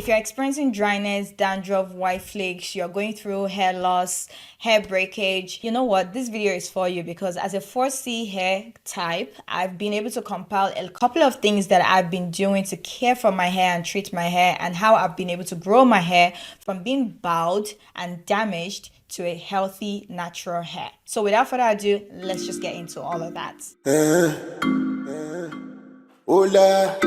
If you're experiencing dryness, dandruff, white flakes, you're going through hair loss, hair breakage, you know what? This video is for you because as a 4C hair type, I've been able to compile a couple of things that I've been doing to care for my hair and treat my hair, and how I've been able to grow my hair from being bowed and damaged to a healthy, natural hair. So without further ado, let's just get into all of that. Hola.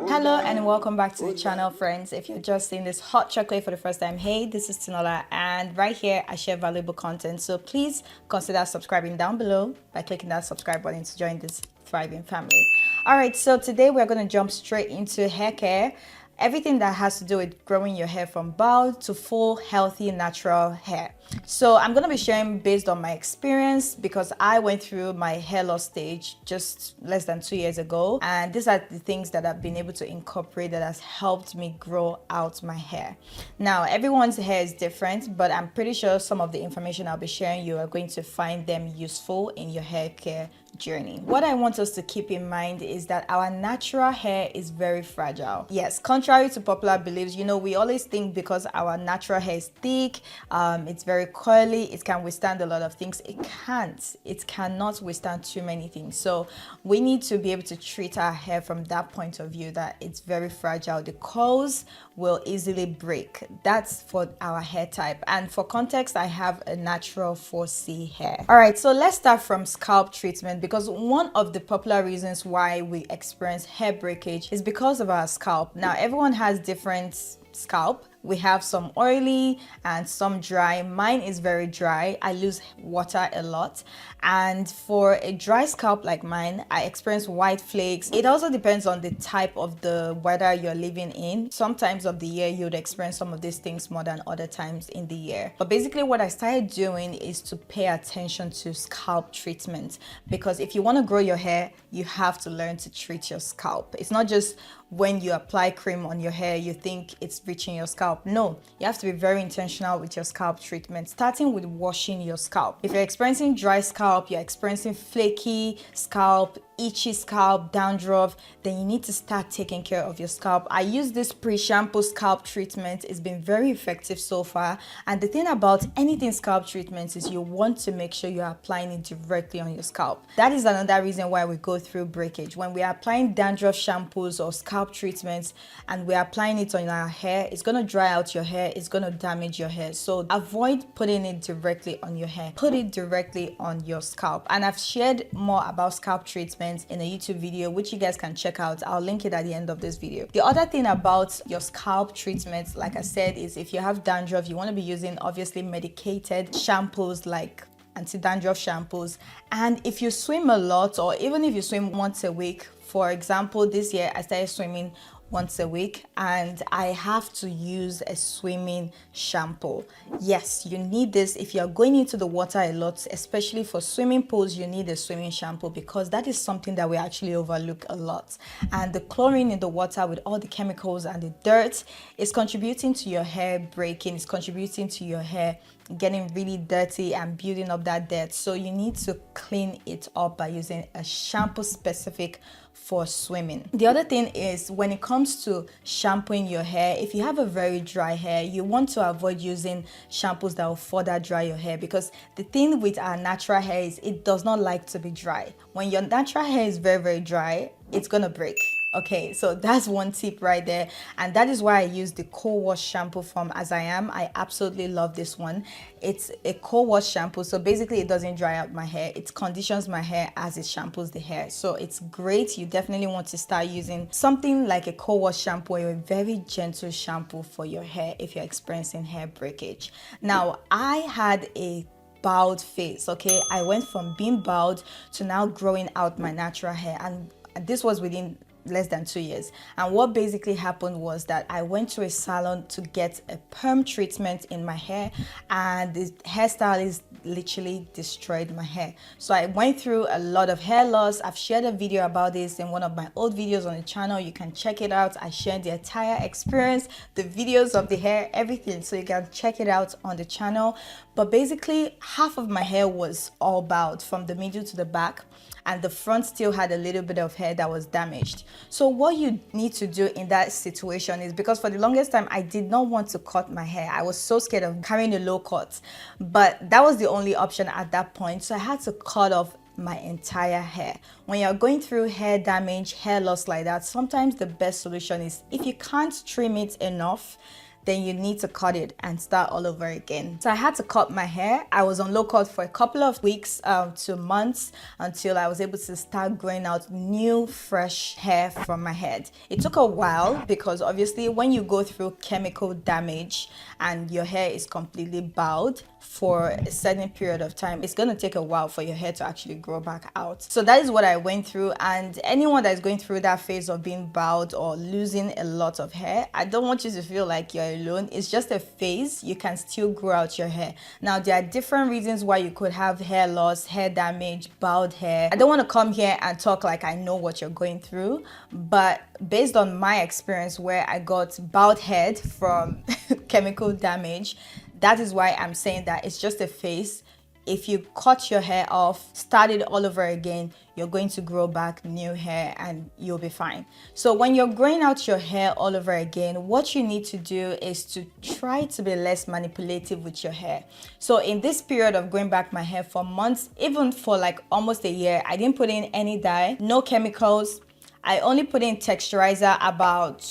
Hello and welcome back to the channel, friends. If you're just seeing this hot chocolate for the first time, hey, this is Tinuola, and right here I share valuable content, so please consider subscribing down below by clicking that subscribe button to join this thriving family. All right, so today we're going to jump straight into hair care. Everything that has to do with growing your hair from bald to full, healthy, natural hair. So I'm going to be sharing based on my experience because I went through my hair loss stage just less than 2 years ago. And these are the things that I've been able to incorporate that has helped me grow out my hair. Now, everyone's hair is different, but I'm pretty sure some of the information I'll be sharing, you are going to find them useful in your hair care journey. What I want us to keep in mind is that our natural hair is very fragile. Yes, contrary to popular beliefs, you know, we always think because our natural hair is thick, it's very curly, it can withstand a lot of things. It can't. It cannot withstand too many things. So we need to be able to treat our hair from that point of view, that it's very fragile. The curls will easily break. That's for our hair type. And for context, I have a natural 4C hair. All right, so let's start from scalp treatment, because one of the popular reasons why we experience hair breakage is because of our scalp. Now, everyone has different scalp. We have some oily and some dry. Mine is very dry. I lose water a lot. And for a dry scalp like mine, I experience white flakes. It also depends on the type of the weather you're living in. Sometimes of the year, you'd experience some of these things more than other times in the year. But basically what I started doing is to pay attention to scalp treatment, because if you want to grow your hair, you have to learn to treat your scalp. It's not just when you apply cream on your hair, you think it's reaching your scalp. No, you have to be very intentional with your scalp treatment, starting with washing your scalp. If you're experiencing dry scalp, you're experiencing flaky scalp, itchy scalp, dandruff, then you need to start taking care of your scalp. I use this pre-shampoo scalp treatment. It's been very effective so far. And the thing about anything scalp treatments is you want to make sure you're applying it directly on your scalp. That is another reason why we go through breakage. When we are applying dandruff shampoos or scalp treatments and we're applying it on our hair, it's going to dry out your hair, it's going to damage your hair. So avoid putting it directly on your hair. Put it directly on your scalp. And I've shared more about scalp treatment in a YouTube video, which you guys can check out. I'll link it at the end of this video. The other thing about your scalp treatment, like I said, is if you have dandruff, you want to be using obviously medicated shampoos like anti-dandruff shampoos. And if you swim a lot, or even if you swim once a week, for example, this year I started swimming once a week and I have to use a swimming shampoo. Yes, you need this if you're going into the water a lot, especially for swimming pools. You need a swimming shampoo because that is something that we actually overlook a lot. And the chlorine in the water with all the chemicals and the dirt is contributing to your hair breaking, it's contributing to your hair getting really dirty and building up that dirt. So you need to clean it up by using a shampoo specific for swimming. The other thing is when it comes to shampooing your hair, if you have a very dry hair, you want to avoid using shampoos that will further dry your hair, because the thing with our natural hair is it does not like to be dry. When your natural hair is very, very dry, it's gonna break. Okay, so that's one tip right there, and that is why I use the co-wash shampoo from As I Am. I absolutely love this one. It's a co-wash shampoo, so basically it doesn't dry out my hair, it conditions my hair as it shampoos the hair. So it's great. You definitely want to start using something like a co-wash shampoo, or a very gentle shampoo for your hair if you're experiencing hair breakage. Now, I had a bald face. Okay, I went from being bald to now growing out my natural hair, and this was within less than 2 years. And what basically happened was that I went to a salon to get a perm treatment in my hair, and the hairstylist literally destroyed my hair. So I went through a lot of hair loss. I've shared a video about this in one of my old videos on the channel. You can check it out. I shared the entire experience, the videos of the hair, everything, so you can check it out on the channel. But basically half of my hair was all bald from the middle to the back, and the front still had a little bit of hair that was damaged. So what you need to do in that situation is, because for the longest time I did not want to cut my hair, I was so scared of carrying a low cut, but that was the only option at that point. So I had to cut off my entire hair. When you're going through hair damage, hair loss like that, sometimes the best solution is, if you can't trim it enough, then you need to cut it and start all over again. So I had to cut my hair. I was on low cut for a couple of weeks to months until I was able to start growing out new fresh hair from my head. It took a while because obviously when you go through chemical damage and your hair is completely bald for a certain period of time, it's going to take a while for your hair to actually grow back out. So that is what I went through, and anyone that is going through that phase of being bald or losing a lot of hair, I don't want you to feel like you're alone. It's just a phase. You can still grow out your hair. Now there are different reasons why you could have hair loss, hair damage, bald hair. I don't want to come here and talk like I know what you're going through, but based on my experience where I got bald head from chemical damage, that is why I'm saying that it's just a phase. If you cut your hair off, start it all over again, you're going to grow back new hair and you'll be fine. So when you're growing out your hair all over again, what you need to do is to try to be less manipulative with your hair. So in this period of growing back my hair for months, even for like almost a year, I didn't put in any dye, no chemicals. I only put in texturizer about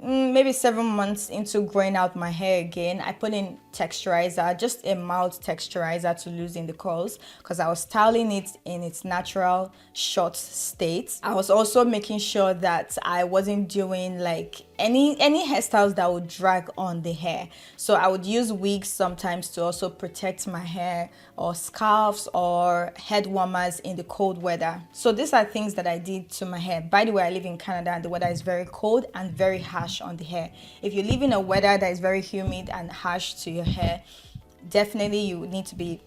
maybe 7 months into growing out my hair again. I put in texturizer, just a mild texturizer to loosen the curls, because I was styling it in its natural short state. I was also making sure that I wasn't doing like any hairstyles that would drag on the hair. So I would use wigs sometimes to also protect my hair, or scarves or head warmers in the cold weather. So these are things that I did to my hair. By the way, I live in Canada and the weather is very cold and very harsh on the hair. If you live in a weather that is very humid and harsh to your hair, definitely you need to be,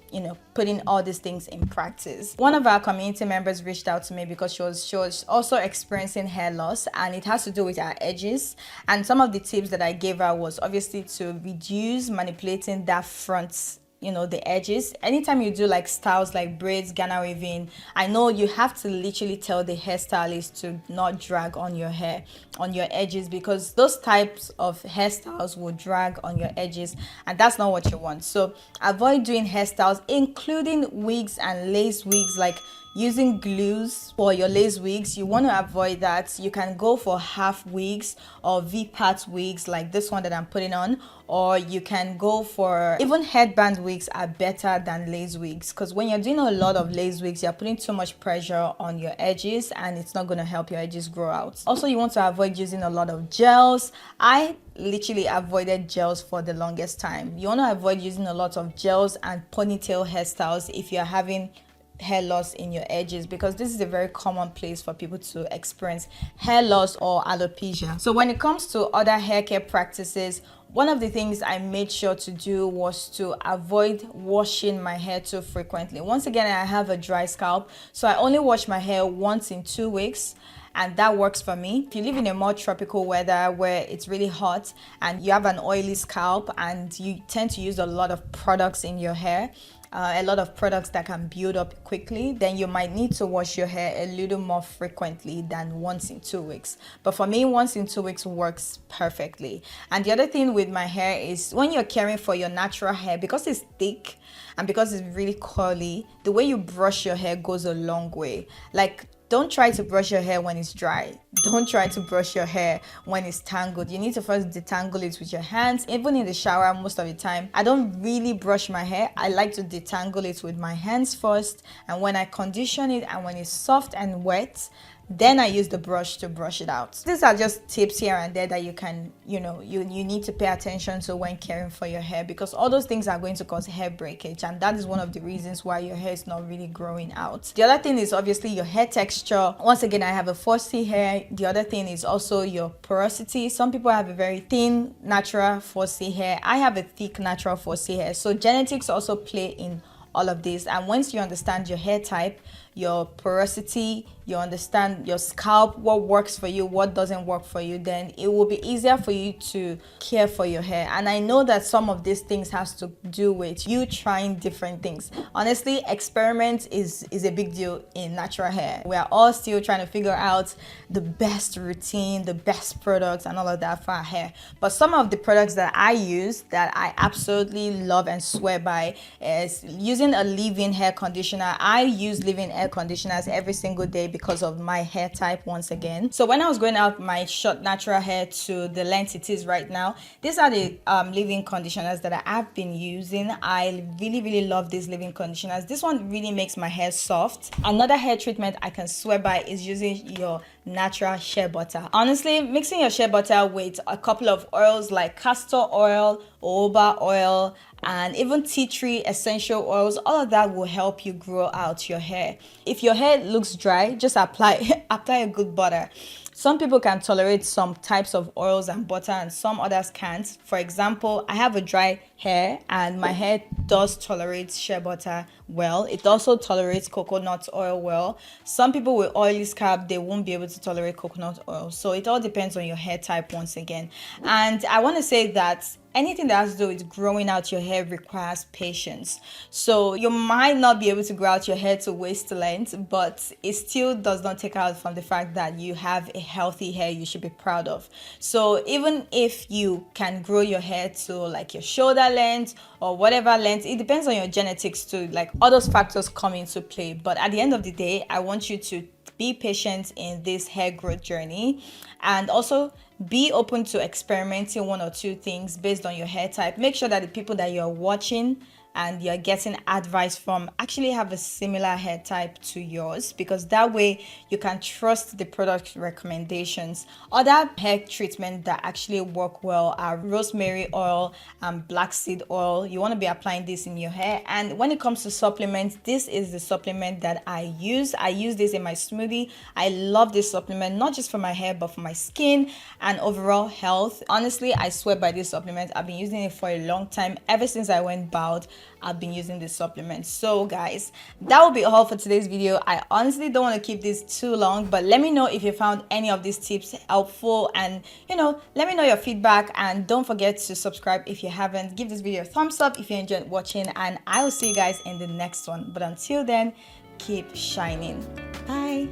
putting all these things in practice. One of our community members reached out to me because she was also experiencing hair loss, and it has to do with her edges. And some of the tips that I gave her was obviously to reduce manipulating that front, the edges. Anytime you do like styles like braids, Ghana weaving, I know you have to literally tell the hairstylist to not drag on your hair, on your edges, because those types of hairstyles will drag on your edges, and that's not what you want. So avoid doing hairstyles, including wigs and lace wigs, like using glues for your lace wigs. You want to avoid that. You can go for half wigs or V-part wigs like this one that I'm putting on, or you can go for even headband wigs are better than lace wigs, because when you're doing a lot of lace wigs, you're putting too much pressure on your edges and it's not going to help your edges grow out. Also, you want to avoid using a lot of gels. I literally avoided gels for the longest time. You want to avoid using a lot of gels and ponytail hairstyles if you're having hair loss in your edges, because this is a very common place for people to experience hair loss or alopecia. So when it comes to other hair care practices, one of the things I made sure to do was to avoid washing my hair too frequently. Once again, I have a dry scalp, so I only wash my hair once in 2 weeks, and that works for me. If you live in a more tropical weather where it's really hot and you have an oily scalp and you tend to use a lot of products in your hair, a lot of products that can build up quickly, then you might need to wash your hair a little more frequently than once in 2 weeks. But for me, once in 2 weeks works perfectly. And the other thing with my hair is, when you're caring for your natural hair, because it's thick and because it's really curly, the way you brush your hair goes a long way. Like, don't try to brush your hair when it's dry. Don't try to brush your hair when it's tangled. You need to first detangle it with your hands. Even in the shower, most of the time, I don't really brush my hair. I like to detangle it with my hands first. And when I condition it and when it's soft and wet, then I use the brush to brush it out. These are just tips here and there that you can, you need to pay attention to when caring for your hair, because all those things are going to cause hair breakage, and that is one of the reasons why your hair is not really growing out. The other thing is obviously your hair texture. Once again, I have a 4C hair. The other thing is also your porosity. Some people have a very thin natural 4C hair. I have a thick natural 4C hair. So genetics also play in all of this. And once you understand your hair type, your porosity, you understand your scalp, what works for you, what doesn't work for you, then it will be easier for you to care for your hair. And I know that some of these things has to do with you trying different things. Honestly, experiment is a big deal in natural hair. We are all still trying to figure out the best routine, the best products and all of that for our hair. But some of the products that I use that I absolutely love and swear by is using a leave-in hair conditioner. I use leave-in hair conditioners every single day because of my hair type once again. So when I was growing out my short natural hair to the length it is right now, these are the leave-in conditioners that I have been using. I really love these leave-in conditioners. This one really makes my hair soft. Another hair treatment I can swear by is using your natural shea butter. Honestly, mixing your shea butter with a couple of oils like castor oil, jojoba oil, and even tea tree essential oils, all of that will help you grow out your hair. If your hair looks dry, just apply a good butter. Some people can tolerate some types of oils and butter and some others can't. For example, I have a dry hair and my hair does tolerate shea butter well. It also tolerates coconut oil well. Some people with oily scalp, they won't be able to tolerate coconut oil. So it all depends on your hair type once again. And I want to say that anything that has to do with growing out your hair requires patience. So you might not be able to grow out your hair to waist length, but it still does not take out from the fact that you have a healthy hair you should be proud of. So even if you can grow your hair to like your shoulder length or whatever length, it depends on your genetics too. Like all those factors come into play. But at the end of the day, I want you to be patient in this hair growth journey, and also be open to experimenting one or two things based on your hair type. Make sure that the people that you're watching and you're getting advice from actually have a similar hair type to yours, because that way you can trust the product recommendations. Other hair treatments that actually work well are rosemary oil and black seed oil. You want to be applying this in your hair. And when it comes to supplements, this is the supplement that I use. I use this in my smoothie. I love this supplement, not just for my hair but for my skin and overall health. Honestly, I swear by this supplement. I've been using it for a long time. Ever since I went bald, I've been using this supplement. So guys, that will be all for today's video. I honestly don't want to keep this too long, but let me know if you found any of these tips helpful, and let me know your feedback. And don't forget to subscribe if you haven't. Give this video a thumbs up if you enjoyed watching, and I will see you guys in the next one. But until then, keep shining. Bye.